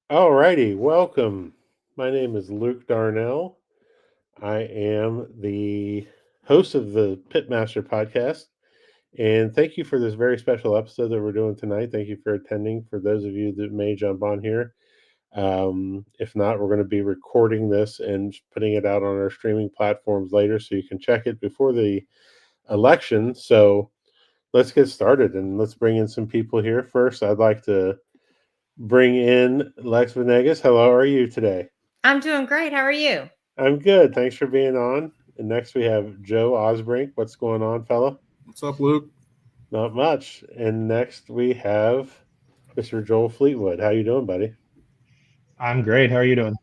All righty, welcome. My name is Luke Darnell. I am the host of the Pitmaster podcast, and thank you for this very special episode that we're doing tonight. Thank you for attending. For those of you that may jump on here, if not, we're going to be recording this and putting it out on our streaming platforms later, so you can check it before the election. So let's get started and let's bring in some people here. First, I'd like to bring in Lex Vanegas. Hello, how are you today? I'm doing great. How are you? I'm good. Thanks for being on. And next we have Joe Osbrink. What's going on, fella? What's up, Luke? Not much. And next we have Mr. Joel Fleetwood. How you doing, buddy? I'm great. How are you doing?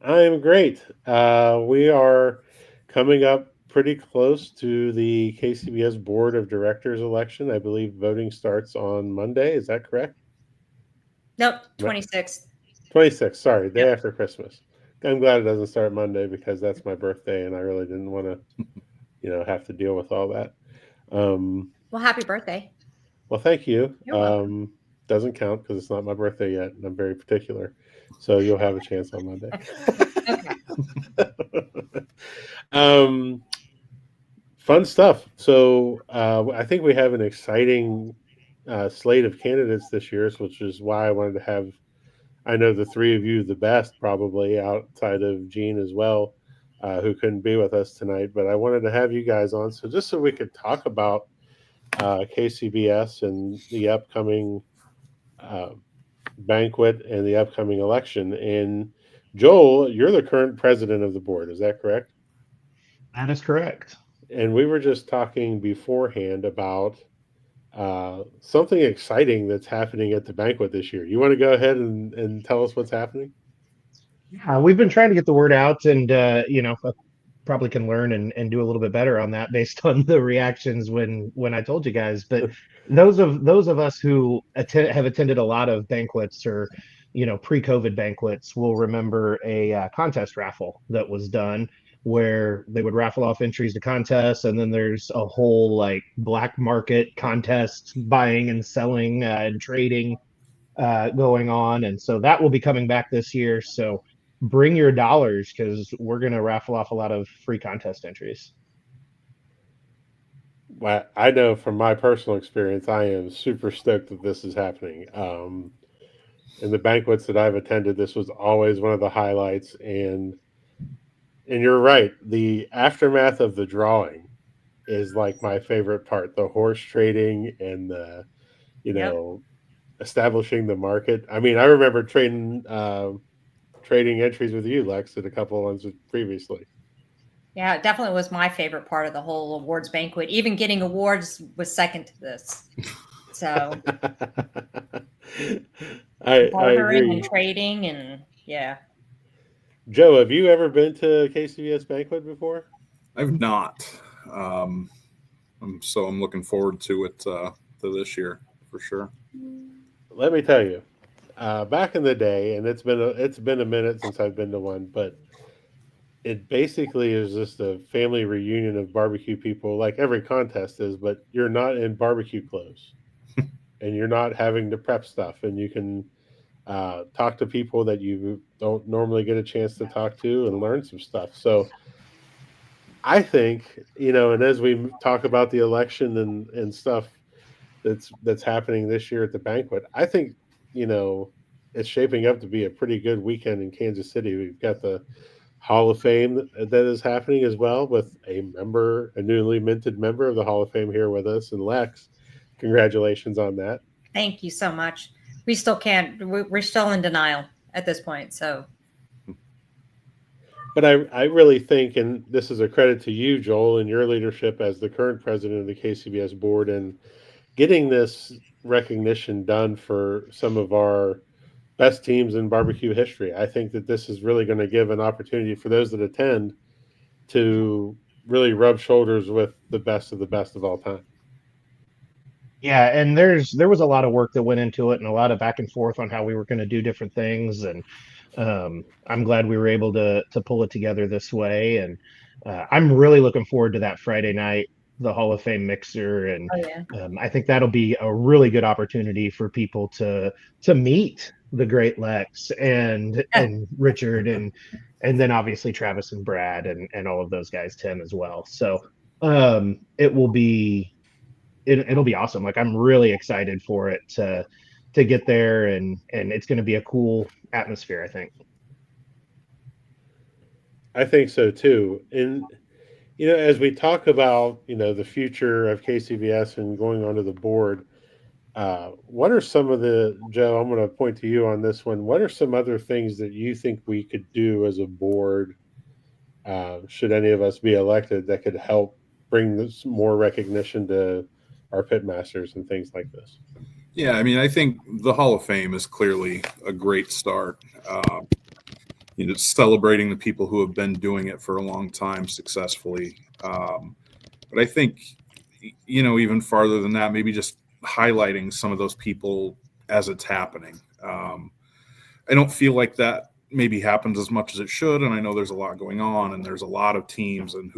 I am great. We are coming up pretty close to the KCBS Board of Directors election. I believe voting starts on Monday. Is that correct? Nope, 26th. 26th. Sorry, day Yep. after Christmas. I'm glad it doesn't start Monday because that's my birthday, and I really didn't want to, have to deal with all that. Well, happy birthday. Well, thank you. You're welcome. Doesn't count because it's not my birthday yet, and I'm very particular. So you'll have a chance on Monday. Okay. Fun stuff. So I think we have an exciting slate of candidates this year, which is why I wanted to have. I know the three of you the best, probably outside of Gene as well, who couldn't be with us tonight. But I wanted to have you guys on, so just so we could talk about KCBS and the upcoming uh, banquet and the upcoming election. And Joel, you're the current president of the board. Is that correct? That is correct. And we were just talking beforehand about something exciting that's happening at the banquet this year. You want to go ahead and tell us what's happening? We've been trying to get the word out, and probably can learn and do a little bit better on that based on the reactions when I told you guys. But those of us who have attended a lot of banquets or pre-COVID banquets will remember a contest raffle that was done where they would raffle off entries to contests, and then there's a whole like black market contest buying and selling and trading going on, and so that will be coming back this year. So bring your dollars because we're going to raffle off a lot of free contest entries. Well, I know from my personal experience, I am super stoked that this is happening. In the banquets that I've attended, this was always one of the highlights. And you're right, the aftermath of the drawing is like my favorite part. The horse trading and the you Yep. know establishing the market. I mean, I remember trading entries with you, Lex, at a couple of ones previously. Yeah, it definitely was my favorite part of the whole awards banquet. Even getting awards was second to this. So I bartering and agree. trading and yeah. Joe, have you ever been to a KCBS banquet before? I've not. I'm looking forward to it to this year for sure. Let me tell you, back in the day, and it's been a minute since I've been to one, but it basically is just a family reunion of barbecue people, like every contest is. But you're not in barbecue clothes, and you're not having to prep stuff, and you can talk to people that you don't normally get a chance to talk to and learn some stuff. So I think, and as we talk about the election and stuff that's happening this year at the banquet, I think, you know, it's shaping up to be a pretty good weekend in Kansas City. We've got the Hall of Fame that is happening as well, with a newly minted member of the Hall of Fame here with us, and Lex. Congratulations on that. Thank you so much. We still can't. We're still in denial at this point. So But I really think, and this is a credit to you, Joel, and your leadership as the current president of the KCBS board, and getting this recognition done for some of our best teams in barbecue history. I think that this is really going to give an opportunity for those that attend to really rub shoulders with the best of all time. Yeah, and there was a lot of work that went into it and a lot of back and forth on how we were going to do different things, and I'm glad we were able to pull it together this way, and I'm really looking forward to that Friday night, the Hall of Fame mixer, and oh yeah. I think that'll be a really good opportunity for people to meet the great Lex and Richard and then obviously Travis and Brad and all of those guys, Tim as well. So it will be it'll be awesome. Like I'm really excited for it to get there and it's going to be a cool atmosphere, I think. I think so too. And as we talk about the future of KCBS and going onto the board, what are some of Joe? I'm going to point to you on this one. What are some other things that you think we could do as a board, should any of us be elected, that could help bring this more recognition to our pitmasters and things like this? Yeah, I mean, I think the Hall of Fame is clearly a great start. Celebrating the people who have been doing it for a long time successfully. But I think, even farther than that, maybe just highlighting some of those people as it's happening. I don't feel like that maybe happens as much as it should, and I know there's a lot going on, and there's a lot of teams, and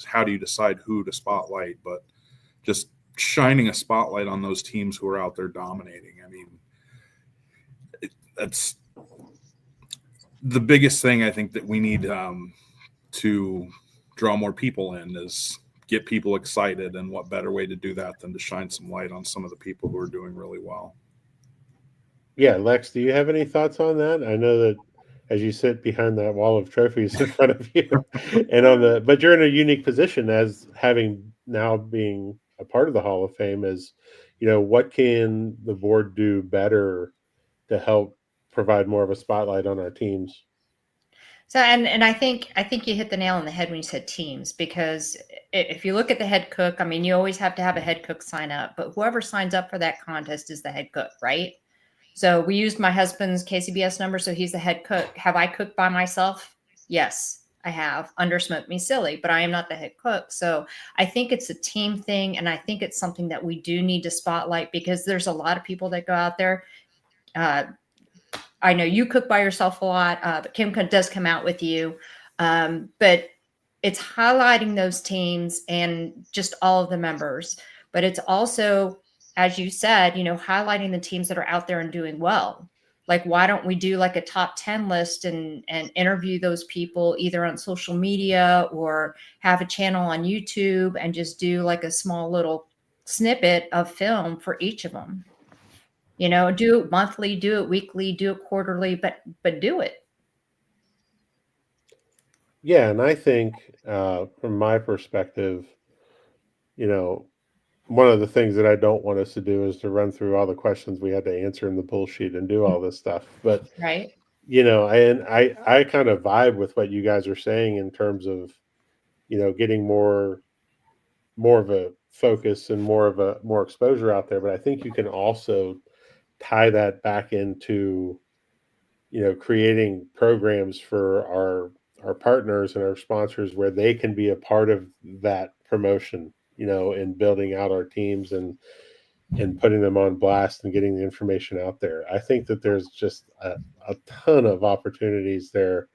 how do you decide who to spotlight? But just shining a spotlight on those teams who are out there dominating. I mean, that's the biggest thing I think that we need to draw more people in, is get people excited. And what better way to do that than to shine some light on some of the people who are doing really well. Yeah, Lex, do you have any thoughts on that? I know that as you sit behind that wall of trophies in front of you, and but you're in a unique position as having now being a part of the Hall of Fame. Is what can the board do better to help provide more of a spotlight on our teams? So, and I think you hit the nail on the head when you said teams, because if you look at the head cook, I mean, you always have to have a head cook sign up, but whoever signs up for that contest is the head cook, right? So we used my husband's KCBS number, so he's the head cook. Have I cooked by myself? Yes, I have, under Smoke Me Silly, but I am not the head cook. So I think it's a team thing, and I think it's something that we do need to spotlight, because there's a lot of people that go out there. I know you cook by yourself a lot, but Kim does come out with you. But it's highlighting those teams and just all of the members. But it's also, as you said, highlighting the teams that are out there and doing well. Like, why don't we do like a top 10 list and interview those people either on social media or have a channel on YouTube and just do like a small little snippet of film for each of them? Do it monthly, do it weekly, do it quarterly, but do it. Yeah, and I think from my perspective, one of the things that I don't want us to do is to run through all the questions we had to answer in the bullshit and do all this stuff. But Right. I kind of vibe with what you guys are saying in terms of getting more of a focus and more exposure out there. But I think you can also tie that back into creating programs for our partners and our sponsors where they can be a part of that promotion, in building out our teams and putting them on blast and getting the information out there. I think that there's just a ton of opportunities there,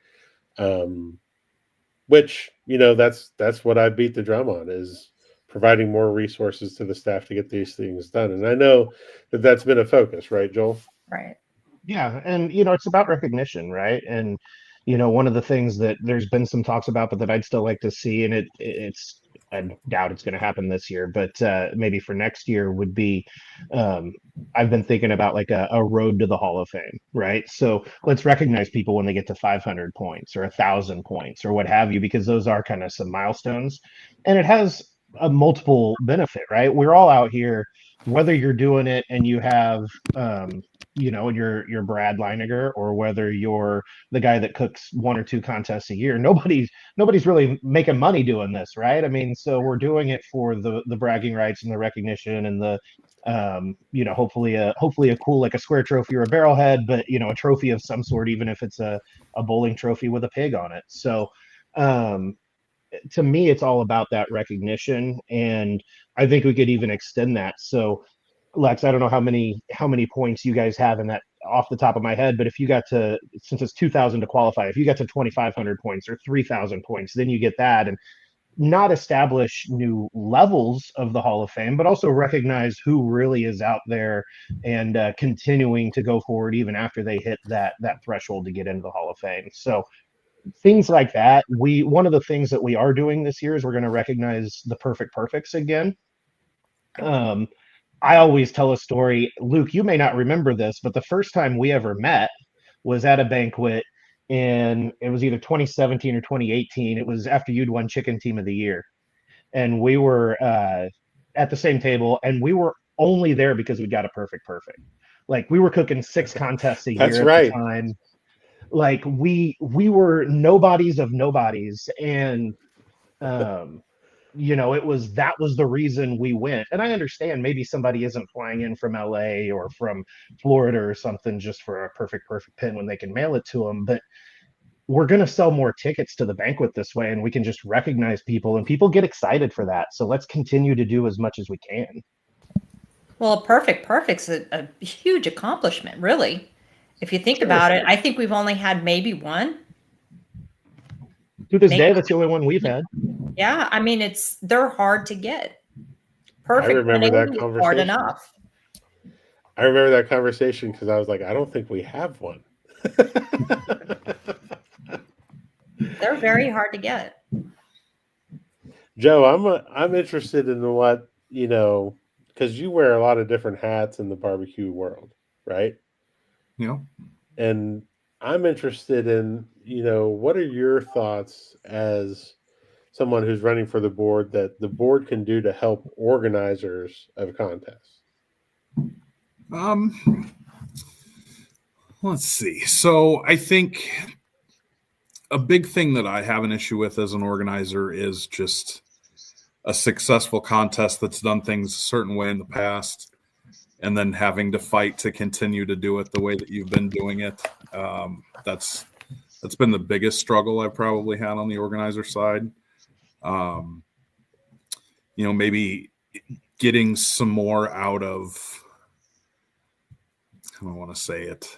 which that's what I beat the drum on, is providing more resources to the staff to get these things done. And I know that that's been a focus, right, Joel? Right. Yeah, and it's about recognition, right? And one of the things that there's been some talks about, but that I'd still like to see, and it's I doubt it's going to happen this year, but maybe for next year would be, I've been thinking about like a road to the Hall of Fame, right? So let's recognize people when they get to 500 points or 1,000 points or what have you, because those are kind of some milestones, and it has a multiple benefit, right? We're all out here, whether you're doing it and you have you're Brad Leiniger, or whether you're the guy that cooks 1 or 2 contests a year. Nobody's really making money doing this, right? I mean, so we're doing it for the bragging rights and the recognition and the hopefully a cool, like a square trophy or a barrel head, but a trophy of some sort, even if it's a bowling trophy with a pig on it. So to me, it's all about that recognition, and I think we could even extend that. So Lex, I don't know how many points you guys have in that off the top of my head, but if you got to, since it's 2,000 to qualify, if you got to 2,500 points or 3,000 points, then you get that. And not establish new levels of the Hall of Fame, but also recognize who really is out there and continuing to go forward even after they hit that threshold to get into the Hall of Fame. So things like that. One of the things that we are doing this year is we're going to recognize the perfect perfects again. I always tell a story. Luke, you may not remember this, but the first time we ever met was at a banquet in, it was either 2017 or 2018. It was after you'd won Chicken Team of the Year. And we were at the same table, and we were only there because we got a perfect perfect. Like, we were cooking 6 contests a That's year right. at the time. Like, we were nobodies of nobodies. And that was the reason we went. And I understand maybe somebody isn't flying in from LA or from Florida or something just for a perfect pin when they can mail it to them, but we're going to sell more tickets to the banquet this way, and we can just recognize people, and people get excited for that. So let's continue to do as much as we can. Well, perfect's a huge accomplishment, really. If you think about it, I think we've only had maybe one. To this day, that's the only one we've had. Yeah, I mean, they're hard to get. Perfect. I remember that conversation. Hard enough. I remember that conversation because I was like, I don't think we have one. They're very hard to get. Joe, I'm interested in what, because you wear a lot of different hats in the barbecue world, right? Yeah. And I'm interested in, what are your thoughts as someone who's running for the board that the board can do to help organizers of contests? Let's see. So I think a big thing that I have an issue with as an organizer is just a successful contest that's done things a certain way in the past, and then having to fight to continue to do it the way that you've been doing it. That's been the biggest struggle I've probably had on the organizer side. Maybe getting some more out of, I don't want to say it.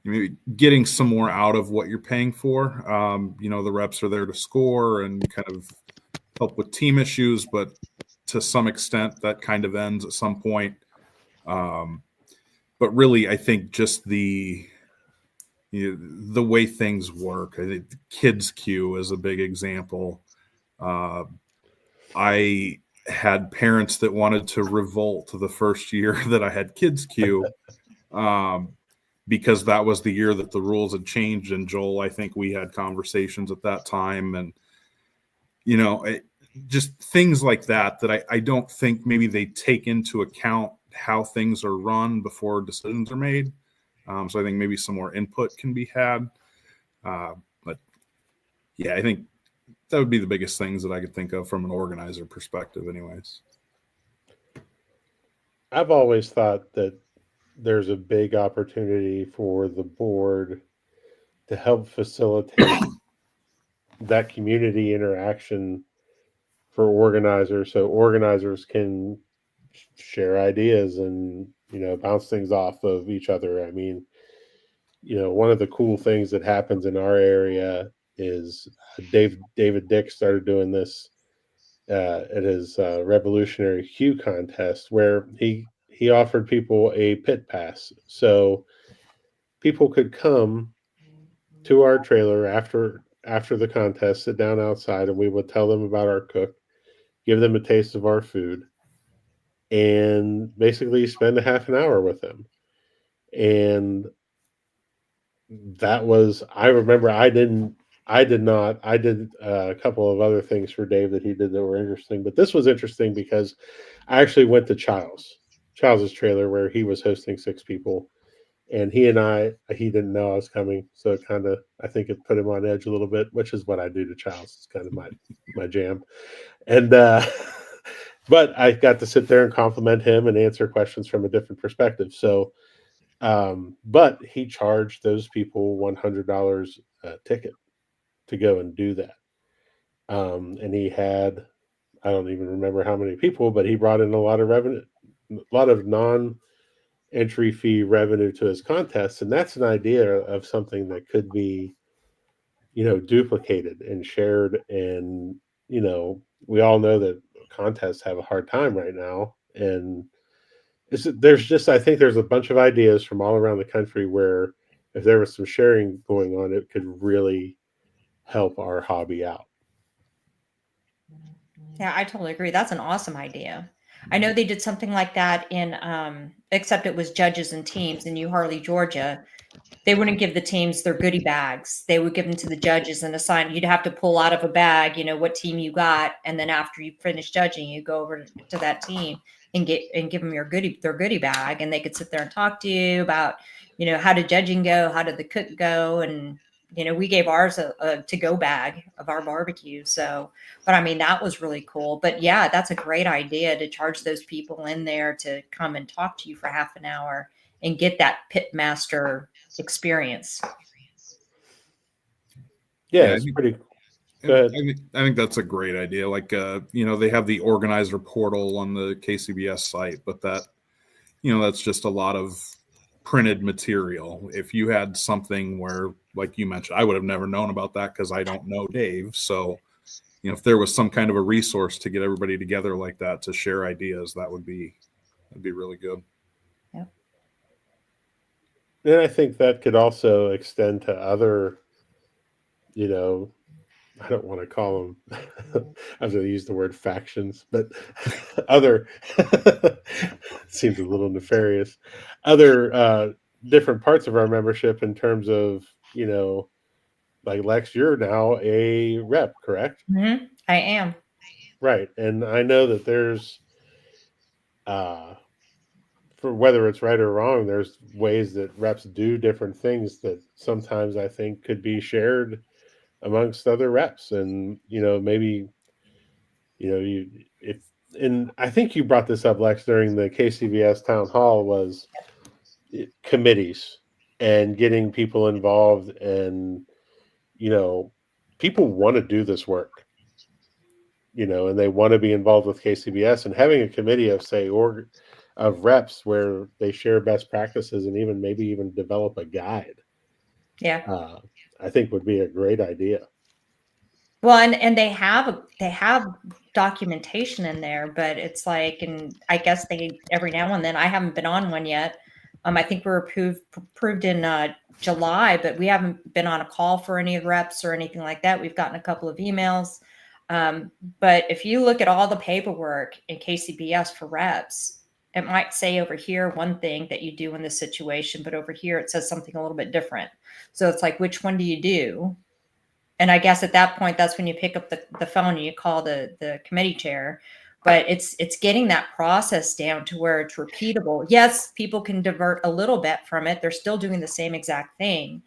Maybe getting some more out of what you're paying for. The reps are there to score and kind of help with team issues, but to some extent that kind of ends at some point. But really, I think just the way things work. I think the kids queue is a big example. I had parents that wanted to revolt the first year that I had kids queue. Because that was the year that the rules had changed. And Joel, I think we had conversations at that time, and, just things like that I don't think maybe they take into account how things are run before decisions are made. So I think maybe some more input can be had. But yeah, I think that would be the biggest things that I could think of from an organizer perspective anyways. I've always thought that there's a big opportunity for the board to help facilitate that community interaction for organizers, so organizers can share ideas and bounce things off of each other. I mean, one of the cool things that happens in our area is David Dick started doing this at his Revolutionary Hue contest, where he offered people a pit pass, so people could come to our trailer after the contest, sit down outside, and we would tell them about our cook, give them a taste of our food, and basically spend a half an hour with them. And that was, I remember I did a couple of other things for Dave that he did that were interesting, but this was interesting because I actually went to Charles's trailer where he was hosting 6 people, and he didn't know I was coming. So it kind of, I think it put him on edge a little bit, which is what I do to Charles. It's kind of my jam. And, but I got to sit there and compliment him and answer questions from a different perspective. So, but he charged those people $100 a ticket to go and do that. And he had, I don't even remember how many people, but he brought in a lot of revenue, a lot of non-entry fee revenue to his contests. And that's an idea of something that could be duplicated and shared. And, we all know that contests have a hard time right now. And I think there's a bunch of ideas from all around the country where if there was some sharing going on, it could really help our hobby out. Yeah, I totally agree. That's an awesome idea. I know they did something like that in, except it was judges and teams in New Harley, Georgia. They wouldn't give the teams their goodie bags. They would give them to the judges and assign. You'd have to pull out of a bag, what team you got, and then after you finish judging, you go over to that team and give them their goodie bag, and they could sit there and talk to you about, how did judging go, how did the cook go, and we gave ours a to-go bag of our barbecue. So, but I mean, that was really cool. But yeah, that's a great idea to charge those people in there to come and talk to you for half an hour and get that Pitmaster experience. Yeah, it's pretty. Go ahead. I think that's a great idea. Like, they have the organizer portal on the KCBS site, but that's just a lot of printed material. If you had something where, like you mentioned, I would have never known about that because I don't know Dave. So, if there was some kind of a resource to get everybody together like that to share ideas, that'd be really good. Yeah. And I think that could also extend to other, I don't want to call them, I was going to use the word factions, but other, seems a little nefarious, other different parts of our membership in terms of, like Lex, you're now a rep, correct? Mm-hmm. I am. Right. And I know that there's, for whether it's right or wrong, there's ways that reps do different things that sometimes I think could be shared amongst other reps. And, maybe, and I think you brought this up, Lex, during the KCBS town hall, was committees and getting people involved. And, people want to do this work, and they want to be involved with KCBS, and having a committee of, say, of reps where they share best practices and maybe even develop a guide. Yeah. I think would be a great idea. Well, and they have documentation in there, but it's like, and I guess they every now and then, I haven't been on one yet. I think we were approved in July, but we haven't been on a call for any of the reps or anything like that. We've gotten a couple of emails. But if you look at all the paperwork in KCBS for reps, it might say over here one thing that you do in this situation, but over here it says something a little bit different. So it's like, which one do you do? And I guess at that point, that's when you pick up the phone and you call the committee chair. But it's getting that process down to where it's repeatable. Yes, people can divert a little bit from it. They're still doing the same exact thing,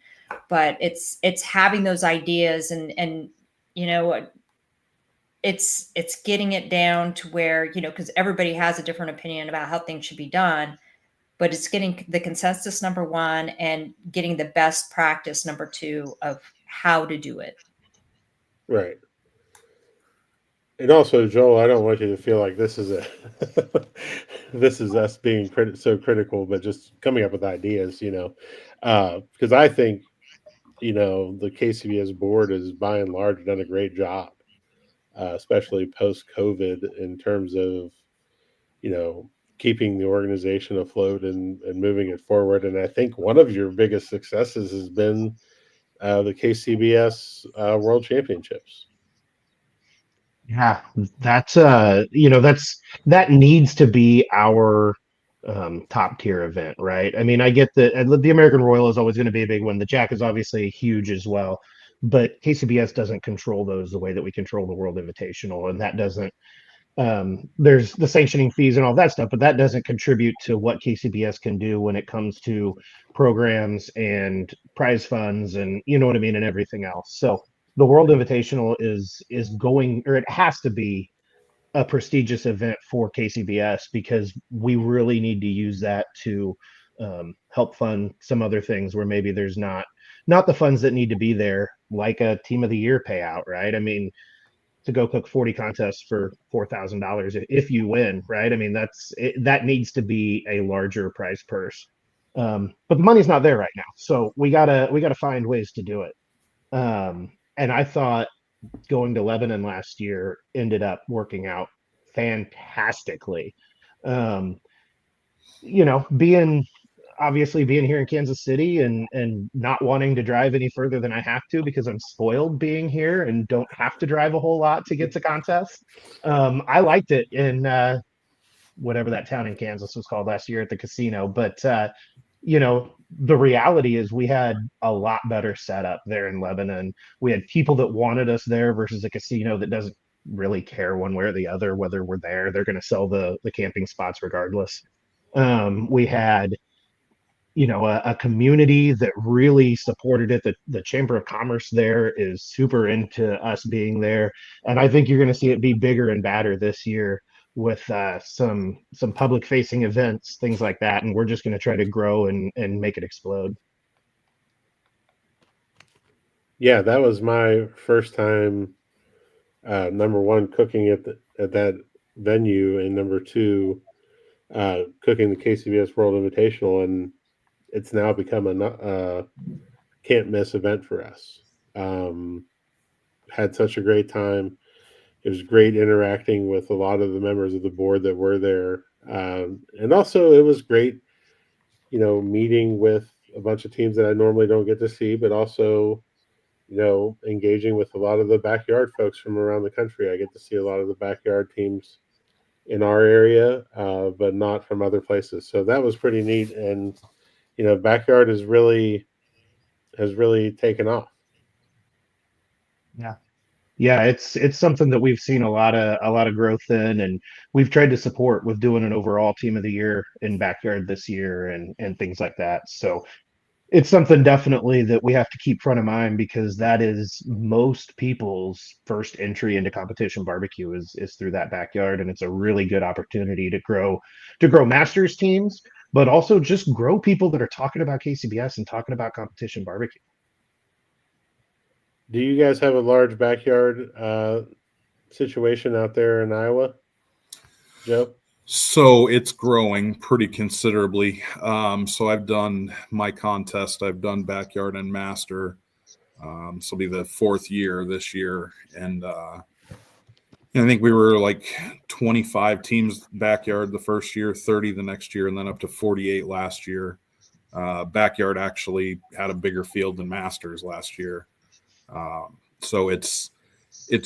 but it's having those ideas and it's getting it down to where, because everybody has a different opinion about how things should be done, but it's getting the consensus, number one, and getting the best practice, number two, of how to do it. Right. And also, Joel, I don't want you to feel like this is this is us being so critical, but just coming up with ideas, because I think, the KCBS board has by and large done a great job, especially post-COVID, in terms of, keeping the organization afloat and moving it forward. And I think one of your biggest successes has been the KCBS World Championships. Yeah, that's that needs to be our top tier event, right? I mean, I get the American Royal is always going to be a big one. The Jack is obviously huge as well, but KCBS doesn't control those the way that we control the World Invitational, and that doesn't. There's the sanctioning fees and all that stuff, but that doesn't contribute to what KCBS can do when it comes to programs and prize funds and what I mean, and everything else. So the World Invitational is going, or it has to be, a prestigious event for KCBS, because we really need to use that to help fund some other things where maybe there's not the funds that need to be there, like a Team of the Year payout, right? I mean, to go cook 40 contests for $4,000 if you win, right? I mean, that needs to be a larger prize purse. But the money's not there right now, so we gotta find ways to do it. And I thought going to Lebanon last year ended up working out fantastically. Um, being obviously being here in Kansas City and not wanting to drive any further than I have to because I'm spoiled being here and don't have to drive a whole lot to get to contests. I liked it in whatever that town in Kansas was called last year at the casino. But the reality is we had a lot better setup there in Lebanon. We had people that wanted us there versus a casino that doesn't really care one way or the other whether we're there. They're going to sell the camping spots regardless. We had a community that really supported it. The Chamber of Commerce there is super into us being there, and I think you're going to see it be bigger and badder this year with some public facing events, things like that. And we're just going to try to grow and make it explode. Yeah, that was my first time. Number one, cooking at that venue, and number two, cooking the KCBS World Invitational, and it's now become a can't miss event for us. Had such a great time. It was great interacting with a lot of the members of the board that were there, and also it was great, meeting with a bunch of teams that I normally don't get to see, but also, engaging with a lot of the backyard folks from around the country. I get to see a lot of the backyard teams in our area, but not from other places. So that was pretty neat, and backyard has really taken off. Yeah, it's something that we've seen a lot of growth in, and we've tried to support with doing an overall team of the year in backyard this year and things like that. So it's something definitely that we have to keep front of mind, because that is most people's first entry into competition barbecue is through that backyard, and it's a really good opportunity to grow masters teams, but also just grow people that are talking about KCBS and talking about competition barbecue. Do you guys have a large backyard situation out there in Iowa, Joe? So it's growing pretty considerably. So I've done my contest. I've done backyard and master. This will be the 4th year this year. And I think we were like 25 teams backyard the first year, 30 the next year, and then up to 48 last year. Backyard actually had a bigger field than masters last year. So it's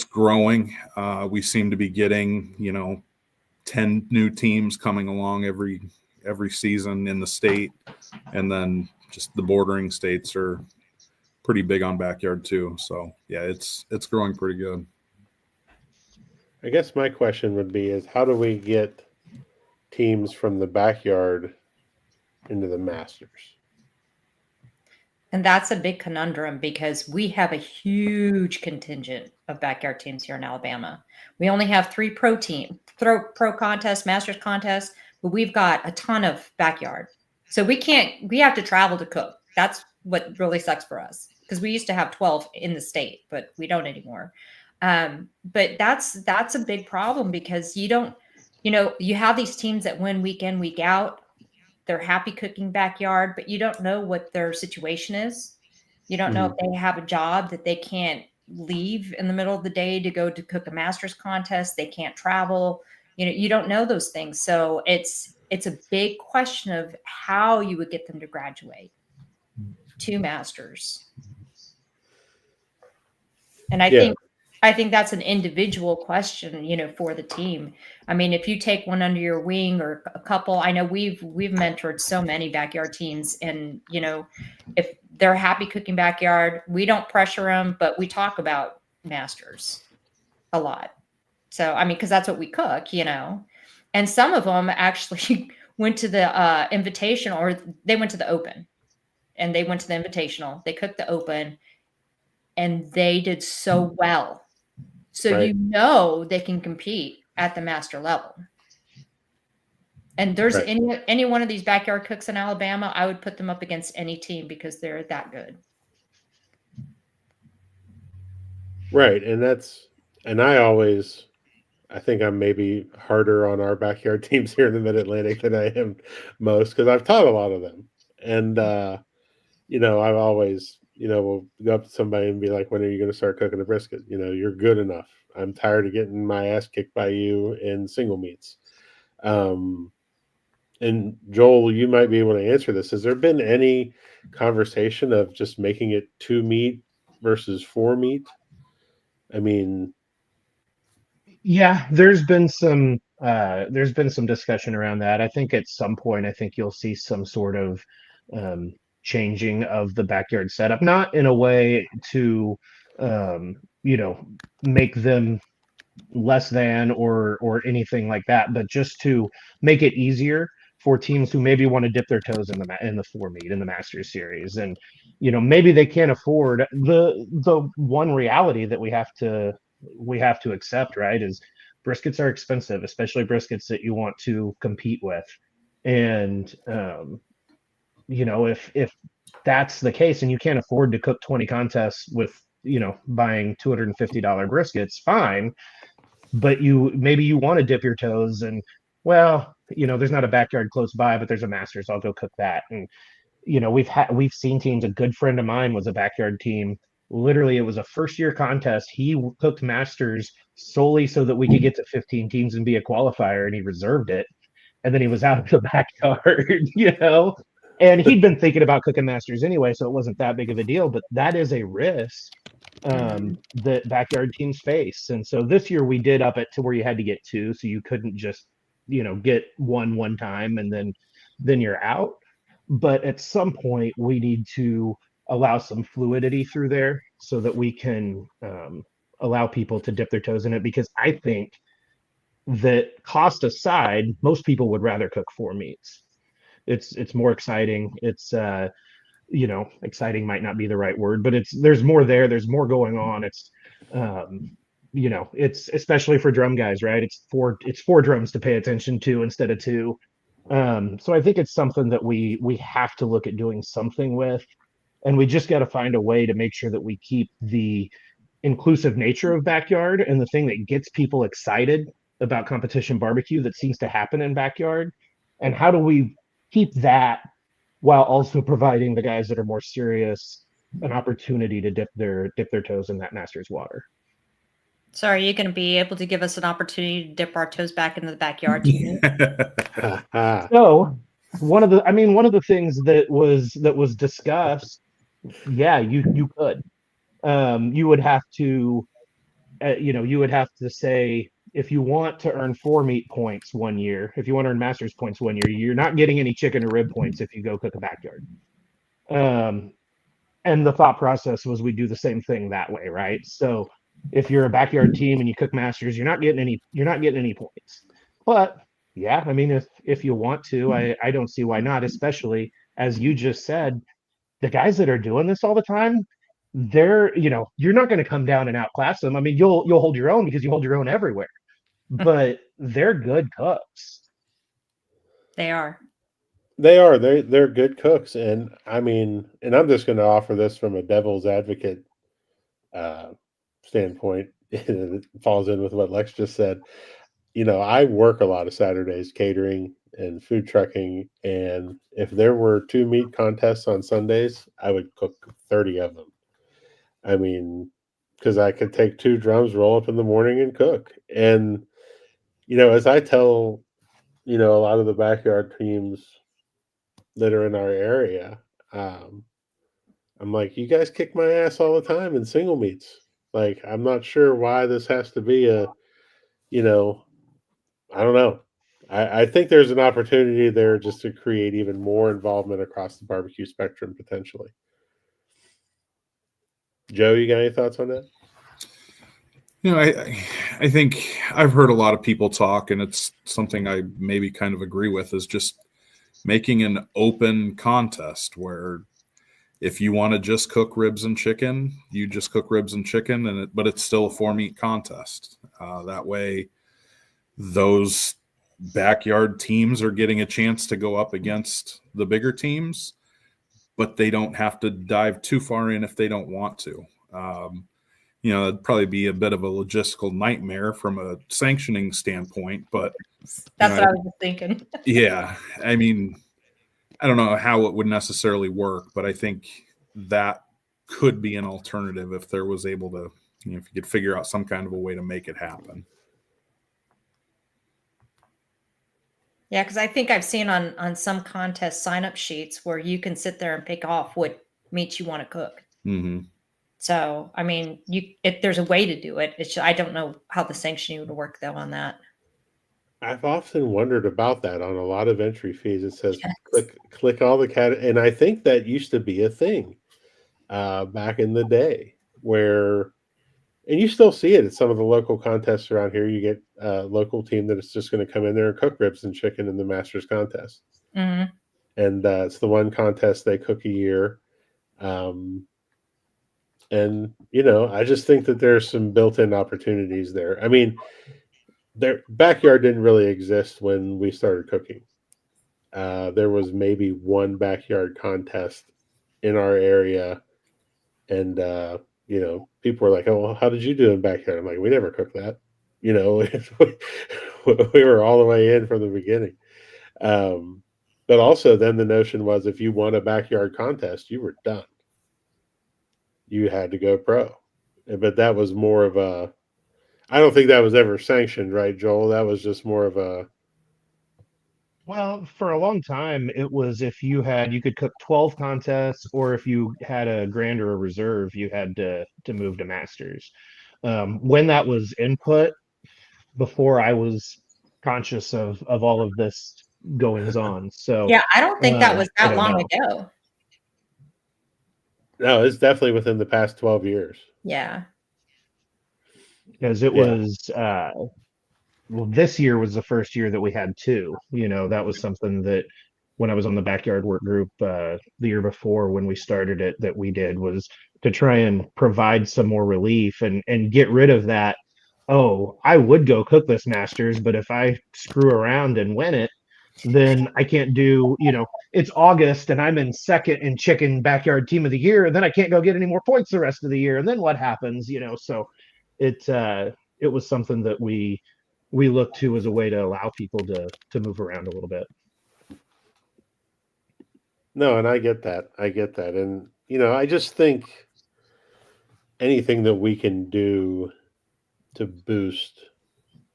growing. We seem to be getting, 10 new teams coming along every season in the state, and then just the bordering states are pretty big on backyard too. So yeah, it's growing pretty good. I guess my question would be is how do we get teams from the backyard into the masters? And that's a big conundrum, because we have a huge contingent of backyard teams here in Alabama. We only have 3 pro contests, masters contests, but we've got a ton of backyard. So we have to travel to cook. That's what really sucks for us, because we used to have 12 in the state, but we don't anymore. But that's a big problem, because you have these teams that win week in, week out. They're happy cooking backyard, but you don't know what their situation is. You don't know if they have a job that they can't leave in the middle of the day to go to cook a master's contest. They can't travel. You don't know those things. So it's a big question of how you would get them to graduate to masters. And I think that's an individual question, for the team. I mean, if you take one under your wing or a couple, I know we've mentored so many backyard teams, and, if they're happy cooking backyard, we don't pressure them, but we talk about masters a lot. So, I mean, because that's what we cook, and some of them actually went to the invitational, or they went to the open, and they went to the invitational. They cooked the open, and they did so well. So Right. they can compete at the master level. And there's Right. any one of these backyard cooks in Alabama, I would put them up against any team, because they're that good. Right. And I think I'm maybe harder on our backyard teams here in the Mid-Atlantic than I am most, because I've taught a lot of them. And, I've always we'll go up to somebody and be like, when are you going to start cooking the brisket? You're good enough. I'm tired of getting my ass kicked by you in single meats. And Joel, you might be able to answer this. Has there been any conversation of just making it 2 meat versus 4 meat? I mean, Yeah, there's been some discussion around that. I think at some point, I think you'll see some sort of changing of the backyard setup, not in a way to make them less than or anything like that, but just to make it easier for teams who maybe want to dip their toes in the 4 meat in the Masters series. And maybe they can't afford the one reality that we have to accept, right, is briskets are expensive, especially briskets that you want to compete with. And if that's the case and you can't afford to cook 20 contests with buying $250 briskets, fine. But maybe you want to dip your toes and, well, there's not a backyard close by, but there's a Masters, I'll go cook that. And we've seen teams. A good friend of mine was a backyard team. Literally, it was a first-year contest. He cooked Masters solely so that we could get to 15 teams and be a qualifier, and he reserved it. And then he was out of the backyard, And he'd been thinking about cooking Masters anyway, so it wasn't that big of a deal. But that is a risk that backyard teams face. And so this year we did up it to where you had to get 2, so you couldn't just, get one time and then you're out. But at some point we need to allow some fluidity through there so that we can allow people to dip their toes in it, because I think that, cost aside, most people would rather cook 4 meats. It's more exciting. It's exciting might not be the right word, but there's more there. There's more going on. It's it's especially for drum guys, right? It's 4 drums to pay attention to instead of 2. So I think it's something that we have to look at doing something with, and we just got to find a way to make sure that we keep the inclusive nature of backyard and the thing that gets people excited about competition barbecue that seems to happen in backyard. And how do we keep that while also providing the guys that are more serious an opportunity to dip their toes in that Masters water? So are you going to be able to give us an opportunity to dip our toes back into the backyard? So one of the things that was discussed, yeah, you could. You would have to say, if you want to earn 4 meat points one year, if you want to earn Masters points one year, you're not getting any chicken or rib points if you go cook a backyard. And the thought process was we do the same thing that way, right? So if you're a backyard team and you cook Masters, you're not getting any points. But yeah, I mean, if you want to, I don't see why not, especially as you just said, the guys that are doing this all the time, they're, you're not going to come down and outclass them. I mean, you'll hold your own because you hold your own everywhere, but they're good cooks. They are. They're good cooks. And I mean, and I'm just going to offer this from a devil's advocate standpoint. It falls in with what Lex just said. I work a lot of Saturdays catering and food trucking, and if there were 2 meat contests on Sundays, I would cook 30 of them. I mean, because I could take 2 drums, roll up in the morning and cook. And as I tell a lot of the backyard teams that are in our area, I'm like, you guys kick my ass all the time in single meats. Like, I'm not sure why this has to be I don't know. I think there's an opportunity there just to create even more involvement across the barbecue spectrum potentially. Joe, you got any thoughts on that? I think I've heard a lot of people talk, and it's something I maybe kind of agree with, is just making an open contest where if you want to just cook ribs and chicken, you just cook ribs and chicken, but it's still a 4 meat contest. That way, those backyard teams are getting a chance to go up against the bigger teams, but they don't have to dive too far in if they don't want to. It'd probably be a bit of a logistical nightmare from a sanctioning standpoint, but that's what I was just thinking. Yeah. I mean, I don't know how it would necessarily work, but I think that could be an alternative if there was able to, if you could figure out some kind of a way to make it happen. Yeah, because I think I've seen on some contest sign-up sheets where you can sit there and pick off what meats you want to cook. Mm-hmm. So, I mean, if there's a way to do it, I don't know how the sanctioning would work though on that. I've often wondered about that on a lot of entry fees. It says Yes. click all the and I think that used to be a thing back in the day where, and you still see it at some of the local contests around here. You get a local team that is just going to come in there and cook ribs and chicken in the Masters contest. Mm-hmm. And it's the one contest they cook a year. And, I just think that there's some built-in opportunities there. I mean, their backyard didn't really exist when we started cooking. There was maybe one backyard contest in our area. And, people were like, oh, well, how did you do in backyard? I'm like, we never cooked that. We were all the way in from the beginning. But also then the notion was if you won a backyard contest, you were done. You had to go pro. But that was more of I don't think that was ever sanctioned, right, Joel? That was just more of Well, for a long time, it was if you could cook 12 contests, or if you had a grand or a reserve, you had to move to Masters. When that was input, before I was conscious of all of this goings on. So Yeah, I don't think that was I that don't long know. ago. no, it's definitely within the past 12 years. Yeah. Because it Yeah. was well, this year was the first year that we had two. That was something that when I was on the backyard work group the year before when we started it, that we did, was to try and provide some more relief and get rid of that. Oh, I would go cook this Masters, but if I screw around and win it, then I can't do, it's August and I'm in second in chicken backyard team of the year, and then I can't go get any more points the rest of the year. And then what happens, so it was something that we look to as a way to allow people to move around a little bit. No, and I get that. And, I just think anything that we can do to boost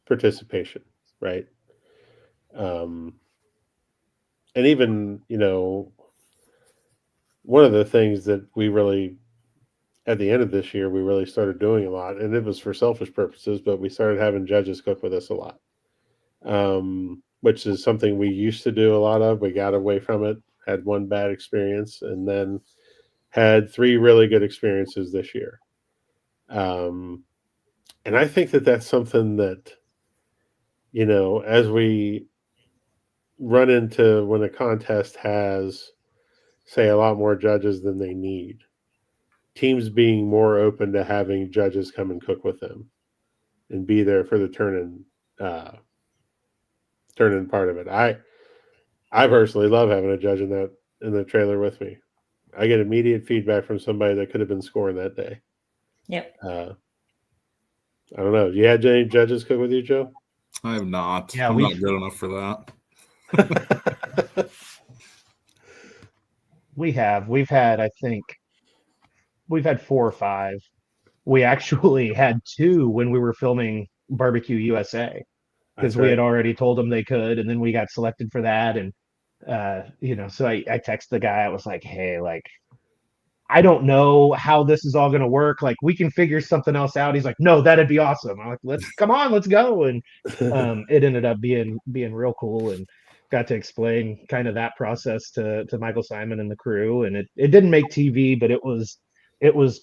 participation, right? And even, one of the things that we really, at the end of this year, we really started doing a lot, and it was for selfish purposes, but we started having judges cook with us a lot, which is something we used to do a lot of. We got away from it, had one bad experience, and then had 3 really good experiences this year. And I think that that's something that, as we run into when a contest has, say, a lot more judges than they need, teams being more open to having judges come and cook with them and be there for the turn-in part of it. I personally love having a judge in the trailer with me. I get immediate feedback from somebody that could have been scoring that day. Yep. I don't know. You had any judges cook with you, Joe? I have not. Yeah, I'm not good enough for that. We've had, I think, we've had 4 or 5. We actually had 2 when we were filming Barbecue USA, because we had already told them they could, and then we got selected for that. And so I texted the guy. I was like, hey, like, I don't know how this is all going to work. Like, we can figure something else out. He's like, no, that'd be awesome. I'm like, let's go. And it ended up being real cool, and got to explain kind of that process to Michael Simon and the crew. And it didn't make TV, but it was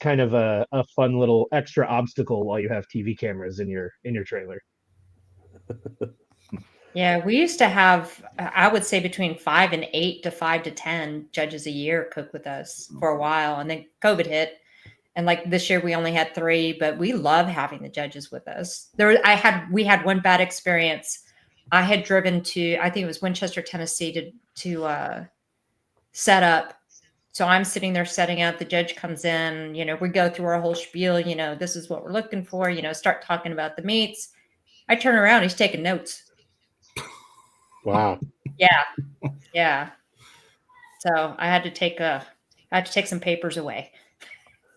kind of a fun little extra obstacle while you have TV cameras in your trailer. Yeah, we used to have, I would say, between 5 and 8 to 5 to 10 judges a year cook with us for a while, and then COVID hit, and like this year we only had 3. But we love having the judges with us. We had one bad experience. I had driven to, I think it was Winchester, Tennessee, to set up. So I'm sitting there setting up. The judge comes in. We go through our whole spiel. This is what we're looking for. Start talking about the meats. I turn around. He's taking notes. Wow. Yeah. So I had to take some papers away.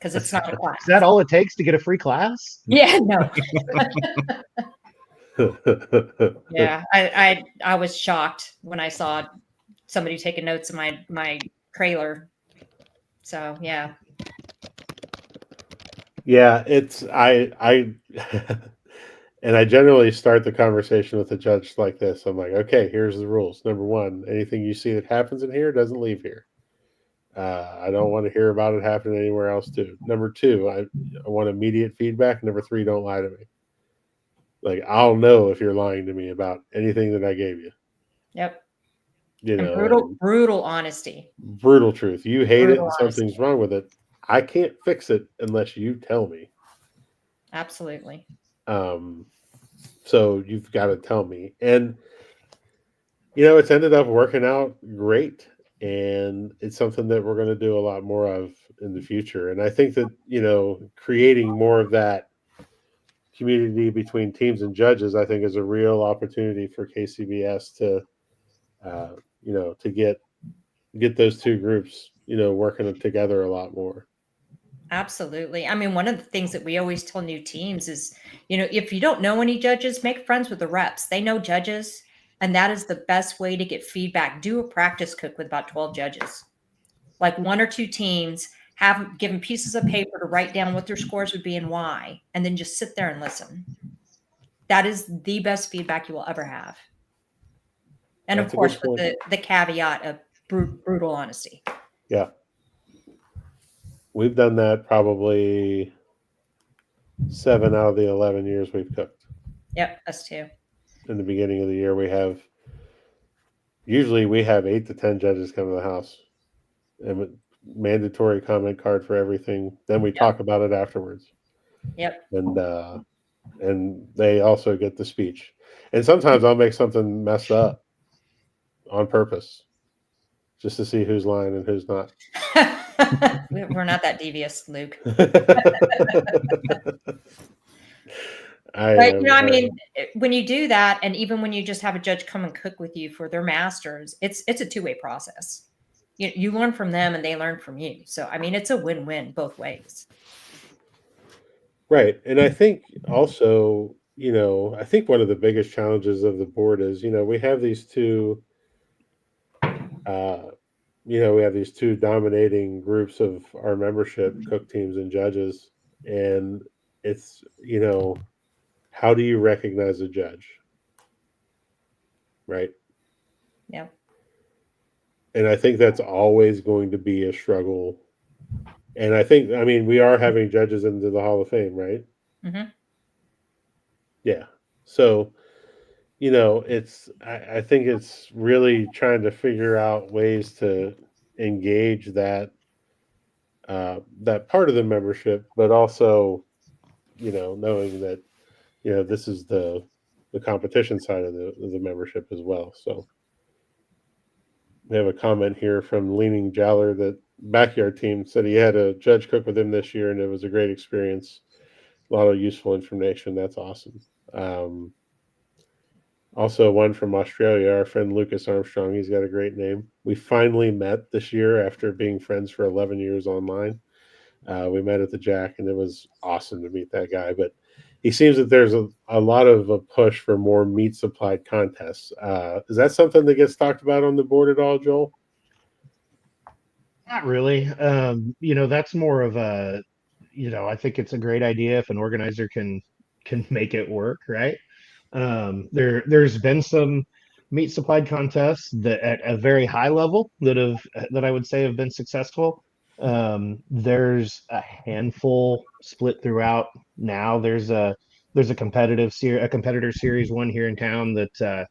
because it's not a class. Is that all it takes to get a free class? Yeah, no. Yeah, I was shocked when I saw somebody taking notes in my trailer. So yeah. Yeah, it's I and I generally start the conversation with a judge like this. I'm like, okay, here's the rules. Number one, anything you see that happens in here doesn't leave here. I don't want to hear about it happening anywhere else too. Number two, I want immediate feedback. Number three, don't lie to me. Like, I'll know if you're lying to me about anything that I gave you. Yep. You And know, brutal honesty. brutal truth. You hate it Brutal and something's wrong with it. I can't fix it unless you tell me. Absolutely. So you've got to tell me. And it's ended up working out great. And it's something that we're going to do a lot more of in the future. And I think that, creating more of that community between teams and judges, I think, is a real opportunity for KCBS to, to get those two groups, working together a lot more. Absolutely. I mean, one of the things that we always tell new teams is, if you don't know any judges, make friends with the reps. They know judges, and that is the best way to get feedback. Do a practice cook with about 12 judges, like one or two teams. Have given pieces of paper to write down what their scores would be and why, and then just sit there and listen. That is the best feedback you will ever have. And That's of course, with the caveat of brutal honesty. Yeah. We've done that probably 7 out of the 11 years we've cooked. Yep, us too. In the beginning of the year, we have 8 to 10 judges come to the house, and mandatory comment card for everything. Then we talk about it afterwards. Yep. And they also get the speech. And sometimes I'll make something mess up on purpose, just to see who's lying and who's not. We're not that devious, Luke. When you do that, and even when you just have a judge come and cook with you for their masters, it's a two-way process. You learn from them and they learn from you. So, I mean, it's a win-win both ways. Right. And I think also, I think one of the biggest challenges of the board is, we have these two, we have these two dominating groups of our membership, cook teams and judges. And it's, how do you recognize a judge? Right. Yeah. And I think that's always going to be a struggle. And I think, we are having judges into the Hall of Fame, right? Mm-hmm. Yeah. So, I think it's really trying to figure out ways to engage that part of the membership, but also, knowing that, this is the competition side of the membership as well. So we have a comment here from Leaning Jowler that Backyard Team said he had a judge cook with him this year and it was a great experience. A lot of useful information. That's awesome. Also one from Australia, our friend Lucas Armstrong. He's got a great name. We finally met this year after being friends for 11 years online. We met at the Jack and it was awesome to meet that guy. But he seems that there's a lot of a push for more meat supplied contests. Is that something that gets talked about on the board at all, Joel? Not really. That's more of a, I think it's a great idea if an organizer can make it work, right? There's been some meat supplied contests that at a very high level that I would say have been successful. There's a handful split throughout now. There's a competitor series one here in town that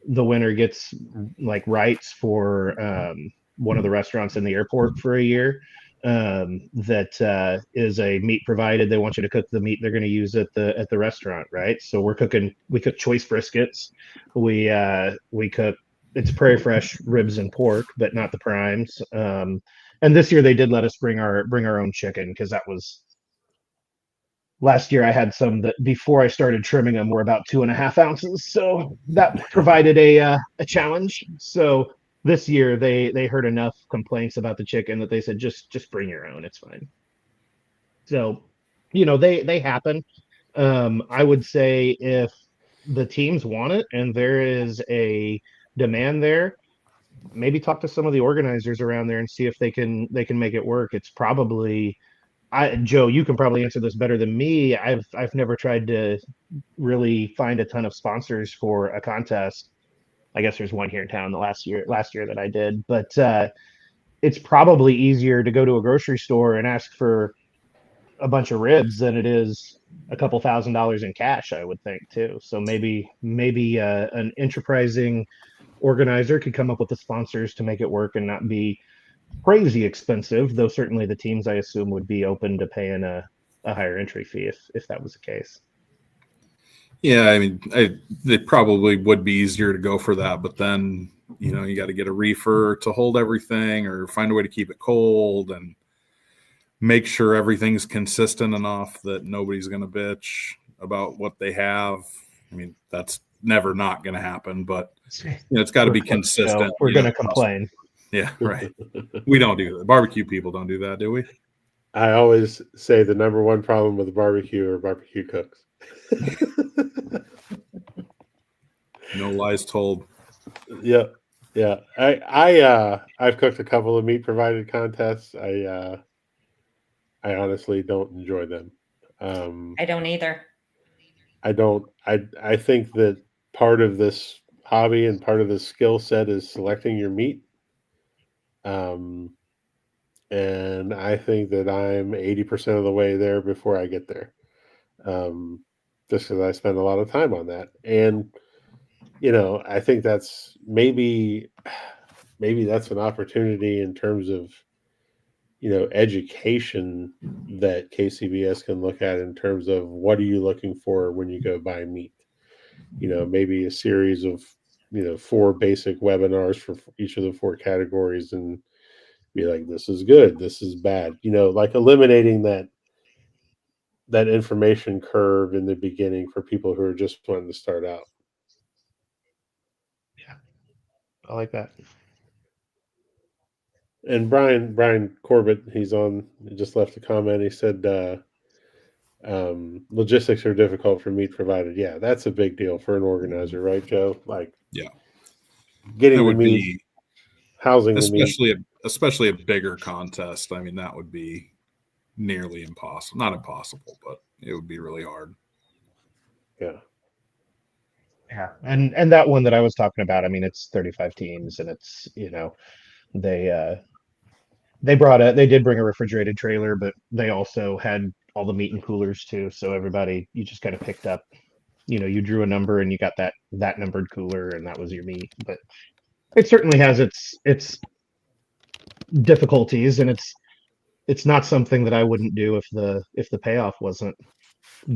the winner gets like rights for one of the restaurants in the airport for a year. That is a meat provided. They want you to cook the meat they're going to use at the restaurant, right? So we cook choice briskets. We cook, it's prairie fresh ribs and pork, but not the primes. And this year they did let us bring our own chicken, because that was last year. I had some that before I started trimming them were about 2.5 ounces, so that provided a challenge. So this year they heard enough complaints about the chicken that they said just bring your own, it's fine. So, they happen. I would say if the teams want it and there is a demand there, maybe talk to some of the organizers around there and see if they can make it work. It's probably Joe, you can probably answer this better than me. I've never tried to really find a ton of sponsors for a contest. I guess there's one here in town the last year that I did, but it's probably easier to go to a grocery store and ask for a bunch of ribs than it is a couple $1,000s in cash, I would think too. So maybe an enterprising organizer could come up with the sponsors to make it work and not be crazy expensive, though certainly the teams I assume would be open to paying a higher entry fee if that was the case. Yeah, I mean, it probably would be easier to go for that, but then, you got to get a reefer to hold everything or find a way to keep it cold and make sure everything's consistent enough that nobody's going to bitch about what they have. I mean, that's never not going to happen, but it's got to be consistent. We're going to complain. Yeah, right. We don't do that. Barbecue people don't do that, do we? I always say the number one problem with barbecue are barbecue cooks. No lies told. Yeah. I've cooked a couple of meat provided contests. I honestly don't enjoy them. I don't either. I think that part of this hobby and part of this skill set is selecting your meat. And I think that I'm 80% of the way there before I get there. Just because I spend a lot of time on that. And, I think that's maybe that's an opportunity in terms of, education that KCBS can look at in terms of what are you looking for when you go buy meat. Maybe a series of, 4 basic webinars for each of the 4 categories and be like, this is good, this is bad. Like eliminating that information curve in the beginning for people who are just wanting to start out. Yeah, I like that. And Brian Corbett, he just left a comment. He said logistics are difficult for meat provided. Yeah, that's a big deal for an organizer, right, Joe? Like, yeah, getting that the would meat, be housing the meat. Especially a bigger contest. I mean, that would be nearly impossible. Not impossible, but it would be really hard. Yeah. Yeah, and that one that I was talking about, I mean, it's 35 teams, and it's they did bring a refrigerated trailer, but they also had all the meat in coolers too. So everybody, you just kind of picked up, you drew a number and you got that numbered cooler, and that was your meat. But it certainly has its difficulties, and it's not something that I wouldn't do if the payoff wasn't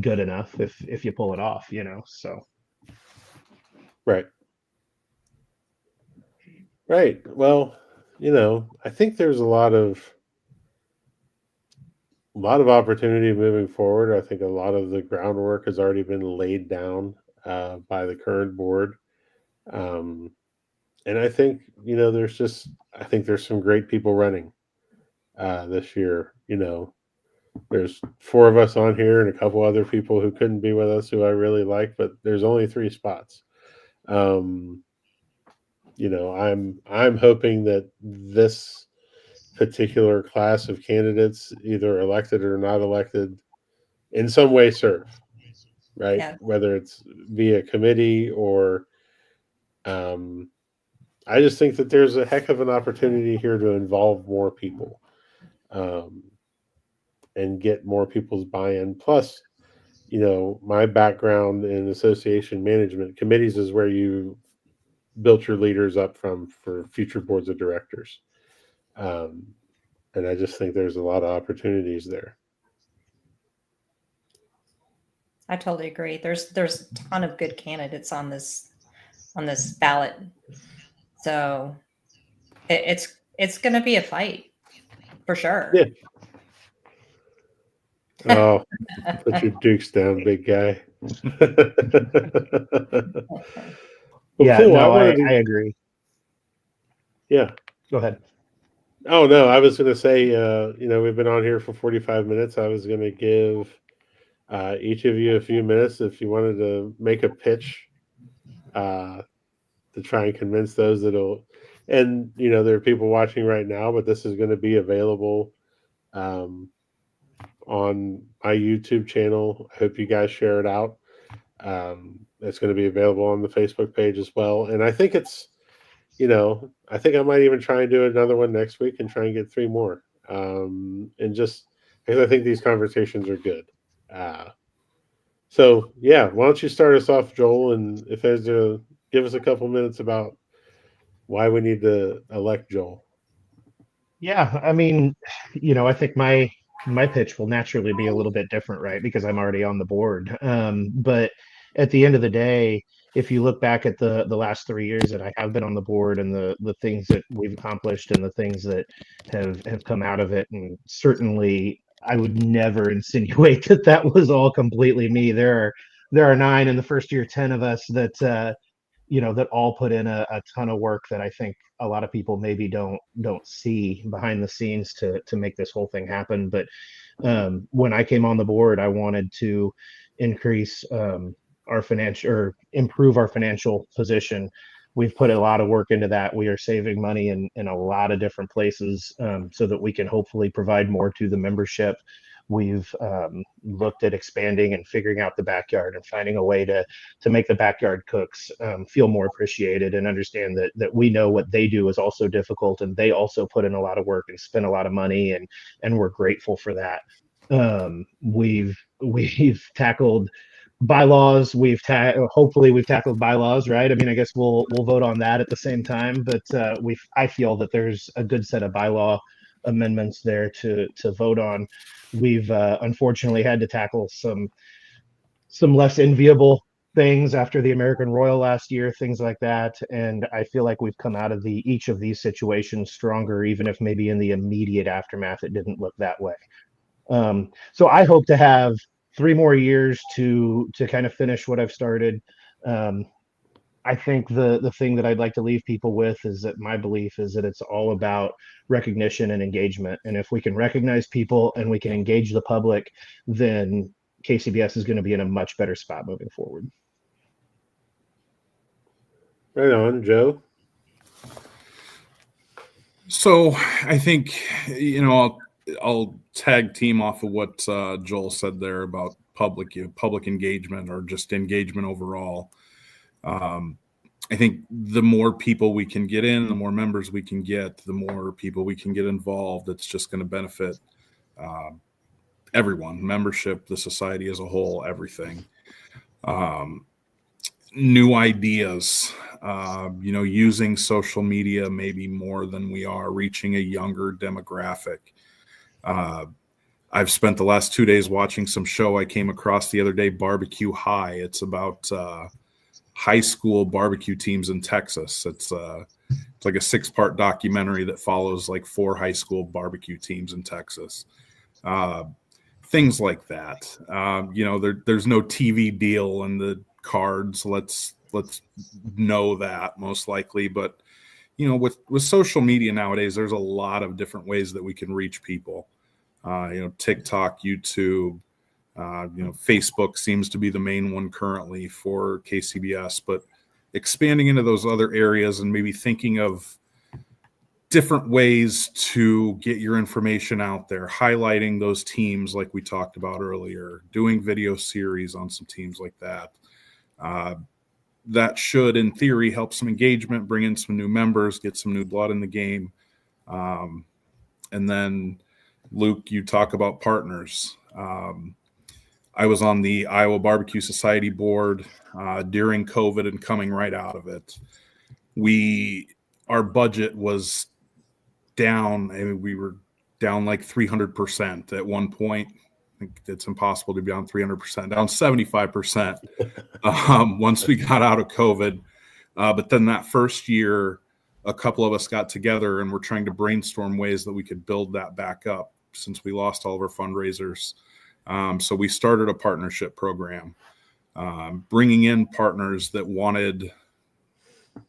good enough if you pull it off, so. Right. Well, I think there's a lot of opportunity moving forward. I think a lot of the groundwork has already been laid down by the current board. And I think, I think there's some great people running this year. There's 4 of us on here and a couple other people who couldn't be with us who I really like, but there's only 3 spots. I'm hoping that this particular class of candidates, either elected or not elected, in some way serve, right? Yeah. Whether it's via committee or I just think that there's a heck of an opportunity here to involve more people and get more people's buy-in. Plus, my background in association management committees is where you built your leaders up from for future boards of directors. And I just think there's a lot of opportunities there. I totally agree. There's a ton of good candidates on this ballot. So it's going to be a fight for sure. Yeah. Oh, put your dukes down, big guy. Yeah, cool. No, I agree. Yeah. Go ahead. Oh no, I was going to say, we've been on here for 45 minutes. I was going to give each of you a few minutes if you wanted to make a pitch uh, to try and convince those that'll. And there are people watching right now, but this is going to be available um, on my YouTube channel. I hope you guys share it out. It's going to be available on the Facebook page as well. And I think I think I might even try and do another one next week and try and get 3 more. And just because I think these conversations are good. So yeah, why don't you start us off, Joel? And if there's give us a couple minutes about why we need to elect Joel. Yeah, I mean, I think my pitch will naturally be a little bit different, right? Because I'm already on the board. But at the end of the day, if you look back at the last 3 years that I have been on the board and the things that we've accomplished and the things that have come out of it, and certainly I would never insinuate that that was all completely me. There are 9 in the first year, 10 of us that all put in a ton of work that I think a lot of people maybe don't see behind the scenes to make this whole thing happen. But when I came on the board, I wanted to increase our financial or improve our financial position. We've put a lot of work into that. We are saving money in a lot of different places so that we can hopefully provide more to the membership. We've looked at expanding and figuring out the backyard and finding a way to make the backyard cooks feel more appreciated and understand that we know what they do is also difficult, and they also put in a lot of work and spend a lot of money, and we're grateful for that. We've tackled bylaws. Hopefully we've tackled bylaws, right? I mean, I guess we'll vote on that at the same time, but I feel that there's a good set of bylaw amendments there to vote on. We've unfortunately had to tackle some less enviable things after the American Royal last year, things like that. And I feel like we've come out of each of these situations stronger, even if maybe in the immediate aftermath it didn't look that way. So I hope to have 3 more years to kind of finish what I've started. I think the thing that I'd like to leave people with is that my belief is that it's all about recognition and engagement. And if we can recognize people and we can engage the public, then KCBS is going to be in a much better spot moving forward. Right on, Joe. So I think, I'll tag team off of what Joel said there about public engagement or just engagement overall. I think the more people we can get in, the more members we can get, the more people we can get involved. It's just going to benefit everyone, membership, the society as a whole, everything. New ideas, using social media maybe more than we are, reaching a younger demographic. I've spent the last 2 days watching some show I came across the other day, Barbecue High. It's about high school barbecue teams in Texas. It's like a 6-part documentary that follows like 4 high school barbecue teams in Texas. Things like that. There's no TV deal in the cards. Let's know that most likely. But with social media nowadays, there's a lot of different ways that we can reach people. TikTok, YouTube, Facebook seems to be the main one currently for KCBS, but expanding into those other areas and maybe thinking of different ways to get your information out there, highlighting those teams like we talked about earlier, doing video series on some teams like that. That should, in theory, help some engagement, bring in some new members, get some new blood in the game. And then, Luke, you talk about partners. I was on the Iowa Barbecue Society board during COVID and coming right out of it. Our budget was down. I mean, we were down like 300% at one point. I think it's impossible to be down 300%, down 75% once we got out of COVID. But then that first year, a couple of us got together and we're trying to brainstorm ways that we could build that back up since we lost all of our fundraisers. So we started a partnership program, bringing in partners that wanted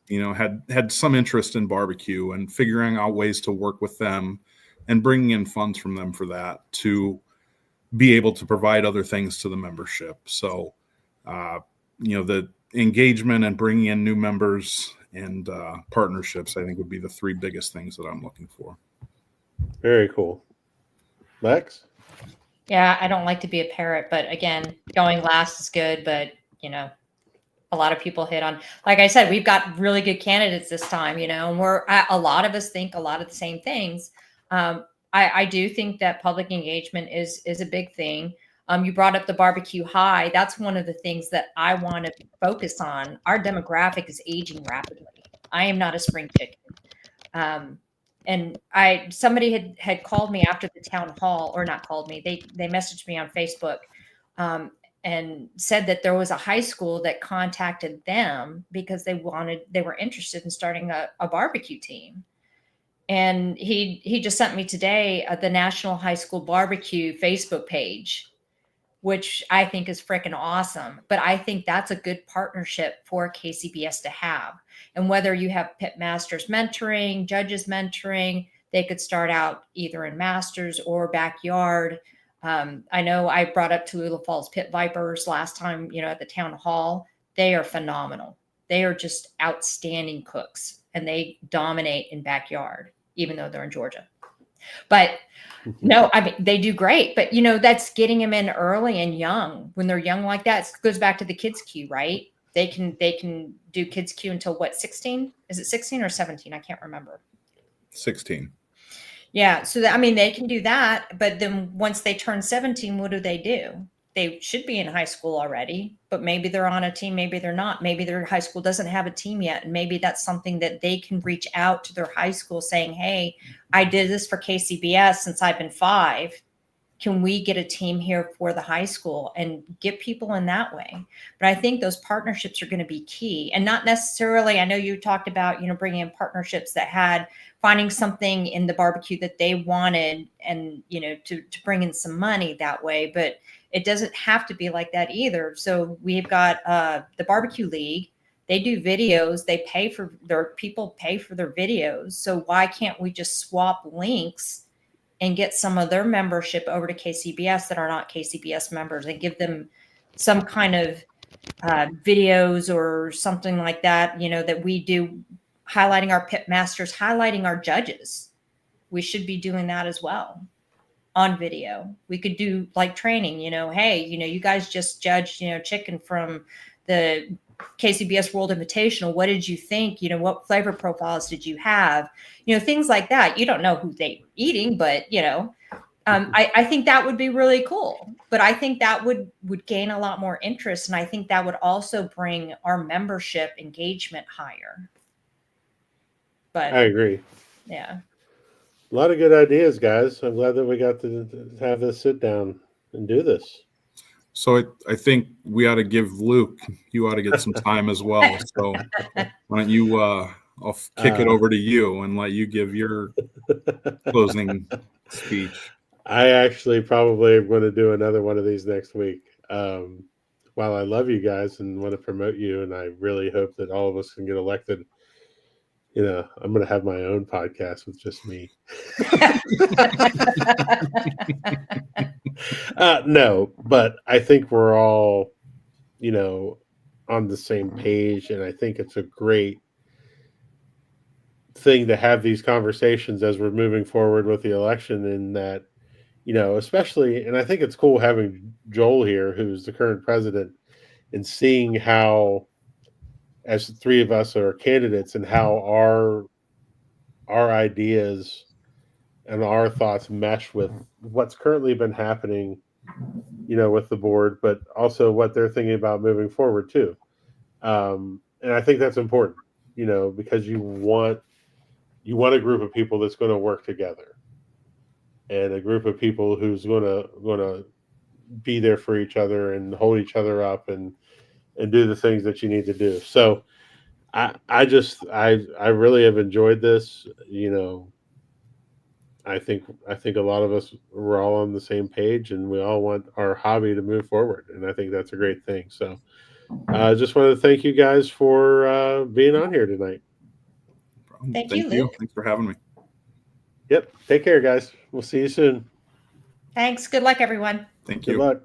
had some interest in barbecue, and figuring out ways to work with them and bringing in funds from them for that to be able to provide other things to the membership. So, the engagement and bringing in new members and partnerships, I think, would be the three biggest things that I'm looking for. Very cool. Lex? Yeah, I don't like to be a parrot, but again, going last is good, but a lot of people hit on, like I said, we've got really good candidates this time, and a lot of us think a lot of the same things. I do think that public engagement is a big thing. You brought up the barbecue high. That's one of the things that I want to focus on. Our demographic is aging rapidly. I am not a spring chicken. And somebody had called me after the town hall, or not called me. They messaged me on Facebook and said that there was a high school that contacted them because they were interested in starting a barbecue team. And he just sent me today the National High School Barbecue Facebook page, which I think is freaking awesome. But I think that's a good partnership for KCBS to have. And whether you have Pitmasters mentoring, judges mentoring, they could start out either in masters or backyard. I know I brought up Tallulah Falls Pit Vipers last time, at the town hall. They are phenomenal. They are just outstanding cooks, and they dominate in backyard, even though they're in Georgia. But no, I mean, they do great. But, that's getting them in early and young. When they're young like that, it goes back to the kids' queue, right? They can do kids' queue until what, 16? Is it 16 or 17? I can't remember. 16. Yeah. So, they can do that. But then once they turn 17, what do? They should be in high school already, but maybe they're on a team. Maybe they're not. Maybe their high school doesn't have a team yet. And maybe that's something that they can reach out to their high school saying, hey, I did this for KCBS since I've been 5. Can we get a team here for the high school and get people in that way? But I think those partnerships are going to be key, and not necessarily, I know you talked about, bringing in partnerships that had finding something in the barbecue that they wanted and, to bring in some money that way, but it doesn't have to be like that either. So we've got the Barbecue League. They do videos. They pay for their videos. So why can't we just swap links and get some of their membership over to KCBS that are not KCBS members, and give them some kind of videos or something like that, that we do, highlighting our Pitmasters, highlighting our judges. We should be doing that as well on video. We could do like training, hey, you guys just judged, chicken from the KCBS World Invitational. What did you think? What flavor profiles did you have? Things like that. You don't know who they were eating, but I think that would be really cool. But I think that would gain a lot more interest, and I think that would also bring our membership engagement higher. But I agree. Yeah. A lot of good ideas, guys. I'm glad that we got to have this sit down and do this. So I think we ought to give Luke, you ought to get some time as well. So why don't you, I'll kick it over to you and let you give your closing speech. I actually probably am going to do another one of these next week. While I love you guys and want to promote you, and I really hope that all of us can get elected, I'm going to have my own podcast with just me. No, but I think we're all, on the same page. And I think it's a great thing to have these conversations as we're moving forward with the election, and that, especially, and I think it's cool having Joel here, who's the current president, and seeing how, as the three of us are candidates, and how our ideas and our thoughts mesh with what's currently been happening, with the board, but also what they're thinking about moving forward too. And I think that's important, because you want a group of people that's going to work together, and a group of people who's going to be there for each other and hold each other up and do the things that you need to do. So I really have enjoyed this. I think a lot of us, we're all on the same page, and we all want our hobby to move forward. And I think that's a great thing. So I just want to thank you guys for being on here tonight. Thank you, Luke. Thanks for having me. Yep. Take care, guys. We'll see you soon. Thanks. Good luck, everyone. Thank Good you. luck.